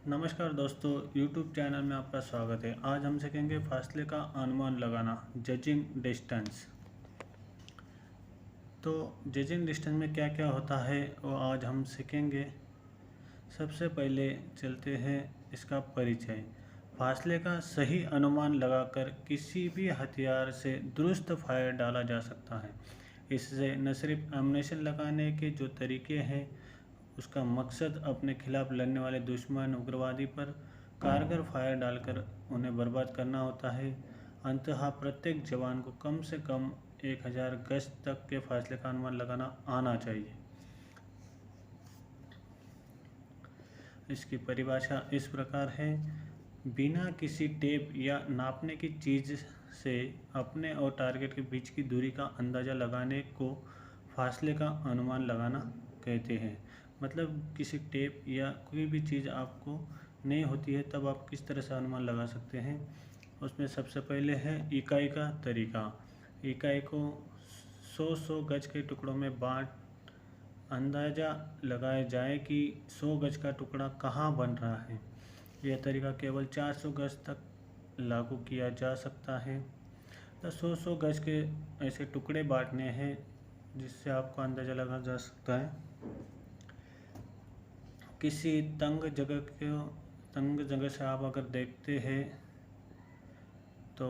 नमस्कार दोस्तों, YouTube channel में आपका स्वागत है। आज हम सीखेंगे फासले का अनुमान लगाना, जजिंग डिस्टेंस। तो जजिंग डिस्टेंस में क्या क्या होता है वो आज हम सीखेंगे। सबसे पहले चलते हैं इसका परिचय। फासले का सही अनुमान लगाकर किसी भी हथियार से दुरुस्त फायर डाला जा सकता है। इससे न सिर्फ एमुनेशन लगाने के जो तरीके हैं, उसका मकसद अपने खिलाफ लड़ने वाले दुश्मन उग्रवादी पर कारगर फायर डालकर उन्हें बर्बाद करना होता है। अंततः प्रत्येक जवान को कम से कम 1000 गज तक के फासले का अनुमान लगाना आना चाहिए। इसकी परिभाषा इस प्रकार है: बिना किसी टेप या नापने की चीज़ से अपने और टारगेट के बीच की दूरी का अंदाज़ा लगाने को फासले का अनुमान लगाना कहते हैं। मतलब किसी टेप या कोई भी चीज़ आपको नहीं होती है तब आप किस तरह से अनुमान लगा सकते हैं। उसमें सबसे पहले है इकाई का तरीका। इकाई को 100 गज के टुकड़ों में बांट अंदाज़ा लगाया जाए कि 100 गज का टुकड़ा कहाँ बन रहा है। यह तरीका केवल 400 गज तक लागू किया जा सकता है। तो 100 गज के ऐसे टुकड़े बांटने हैं जिससे आपको अंदाज़ा लगा जा सकता है। किसी तंग जगह से आप अगर देखते हैं तो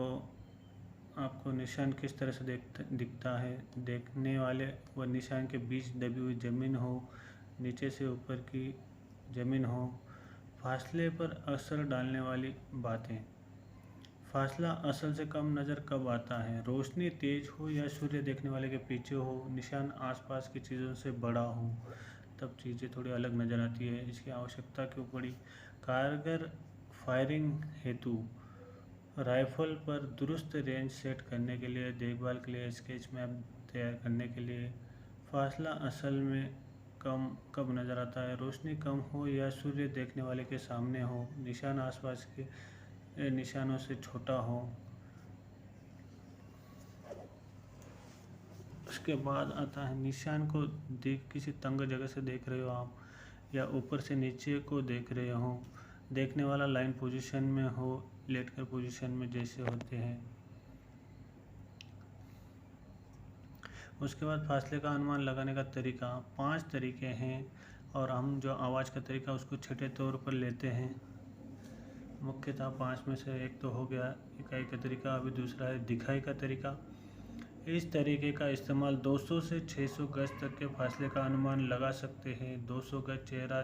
आपको निशान किस तरह से दिखता है। देखने वाले व निशान के बीच दबी हुई ज़मीन हो, नीचे से ऊपर की ज़मीन हो। फासले पर असर डालने वाली बातें। फासला असल से कम नज़र कब आता है? रोशनी तेज हो या सूर्य देखने वाले के पीछे हो, निशान आसपास की चीज़ों से बड़ा हो, तब चीज़ें थोड़ी अलग नज़र आती है। इसकी आवश्यकता क्यों पड़ी? कारगर फायरिंग हेतु राइफल पर दुरुस्त रेंज सेट करने के लिए, देखभाल के लिए, स्केच मैप तैयार करने के लिए। फासला असल में कम कब नज़र आता है? रोशनी कम हो या सूर्य देखने वाले के सामने हो, निशान आसपास के निशानों से छोटा हो। उसके बाद आता है निशान को किसी तंग जगह से देख रहे हो आप, या ऊपर से नीचे को देख रहे हो, देखने वाला लाइन पोजीशन में हो, लेटकर पोजीशन में जैसे होते हैं। उसके बाद फासले का अनुमान लगाने का तरीका। 5 तरीके हैं और हम जो आवाज़ का तरीका उसको छठे तौर पर लेते हैं। मुख्यतः 5 में से एक तो हो गया इकाई का तरीका, अभी दूसरा है दिखाई का तरीका। इस तरीके का इस्तेमाल 200 से 600 गज तक के फासले का अनुमान लगा सकते हैं। 200 गज चेहरा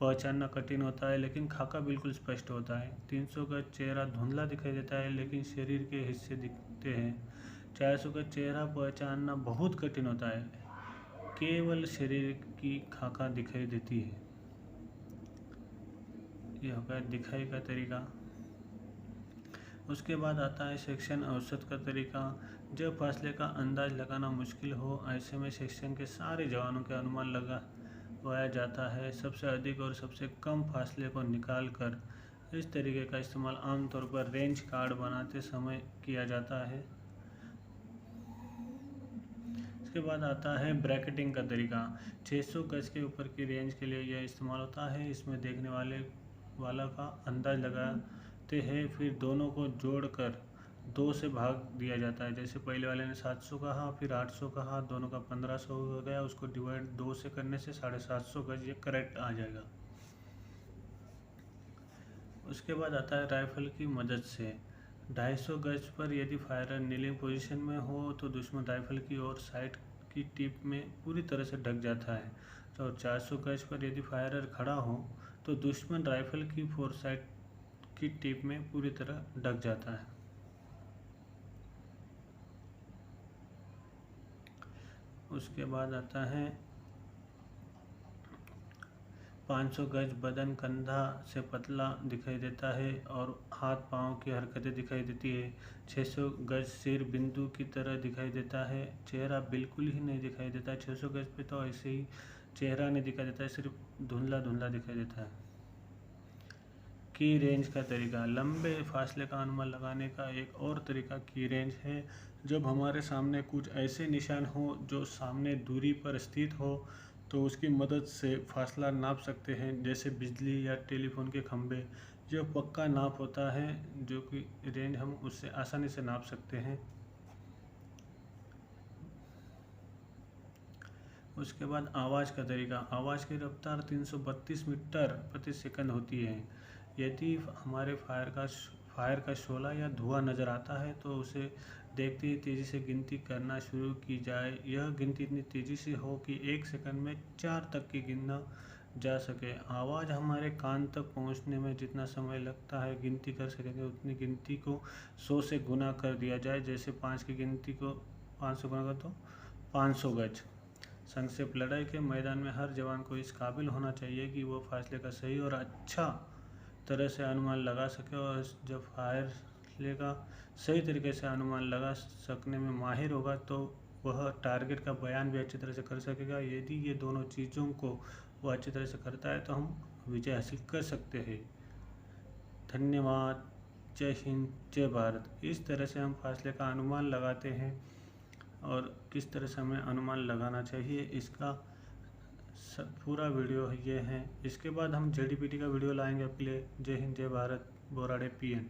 पहचानना कठिन होता है लेकिन खाका बिल्कुल स्पष्ट होता है। 300 गज चेहरा धुंधला दिखाई देता है लेकिन शरीर के हिस्से दिखते हैं। 400 गज चेहरा पहचानना बहुत कठिन होता है, केवल शरीर की खाका दिखाई देती है। यह हो गया दिखाई का तरीका। उसके बाद आता है सेक्शन औसत का तरीका। जब फासले का अंदाज लगाना मुश्किल हो, ऐसे में सेक्शन के सारे जवानों के अनुमान लगाया जाता है, सबसे अधिक और सबसे कम फासले को निकाल कर। इस तरीके का इस्तेमाल आमतौर पर रेंज कार्ड बनाते समय किया जाता है। इसके बाद आता है ब्रैकेटिंग का तरीका। 600 गज के ऊपर की रेंज के लिए यह इस्तेमाल होता है। इसमें देखने वाला का अंदाज लगाते हैं, फिर दोनों को जोड़कर 2 से भाग दिया जाता है। जैसे पहले वाले ने 700 कहा, फिर 800 कहा, दोनों का 1500 हो गया। उसको डिवाइड 2 से करने से 750 गज ये करेक्ट आ जाएगा। उसके बाद आता है राइफल की मदद से। 250 गज पर यदि फायरर नीलिंग पोजीशन में हो तो दुश्मन राइफल की ओर साइड की टिप में पूरी तरह से ढक जाता है। तो 400 गज पर यदि फायरर खड़ा हो तो दुश्मन राइफल की फोर साइड की टिप में पूरी तरह ढक जाता है। उसके बाद आता है 500 गज बदन कंधा से पतला दिखाई देता है और हाथ पांव की हरकतें दिखाई देती है। 600 गज सिर बिंदु की तरह दिखाई देता है, चेहरा बिल्कुल ही नहीं दिखाई देता है। 600 गज पे तो ऐसे ही चेहरा नहीं दिखाई देता है, सिर्फ धुंधला धुंधला दिखाई देता है। की रेंज का तरीका। लंबे फासले का अनुमान लगाने का एक और तरीका की रेंज है। जब हमारे सामने कुछ ऐसे निशान हो जो सामने दूरी पर स्थित हो तो उसकी मदद से फासला नाप सकते हैं, जैसे बिजली या टेलीफोन के खंभे। जो पक्का नाप होता है, जो कि रेंज हम उससे आसानी से नाप सकते हैं। उसके बाद आवाज़ का तरीका। आवाज़ की रफ्तार 332 मीटर प्रति सेकंड होती है। यदि हमारे फायर का शोला या धुआं नज़र आता है तो उसे देखते ही तेज़ी से गिनती करना शुरू की जाए। यह गिनती इतनी तेज़ी से हो कि 1 सेकंड में 4 तक की गिनना जा सके। आवाज़ हमारे कान तक पहुंचने में जितना समय लगता है गिनती कर सकेंगे, उतनी गिनती को 100 से गुना कर दिया जाए। जैसे 5 की गिनती को 5 से गुना कर तो 500 गज। संक्षेप। लड़ाई के मैदान में हर जवान को इस काबिल होना चाहिए कि वो फासले का सही और अच्छा तरह से अनुमान लगा सके, और जब फासले का सही तरीके से अनुमान लगा सकने में माहिर होगा तो वह टारगेट का बयान भी अच्छी तरह से कर सकेगा। यदि ये दोनों चीज़ों को वो अच्छी तरह से करता है तो हम विजय हासिल कर सकते हैं। धन्यवाद। जय हिंद, जय भारत। इस तरह से हम फासले का अनुमान लगाते हैं, और किस तरह से हमें अनुमान लगाना चाहिए इसका पूरा वीडियो ये है। इसके बाद हम JDPT का वीडियो लाएंगे आपके लिए। जय हिंद, जय भारत। बोराडे PN।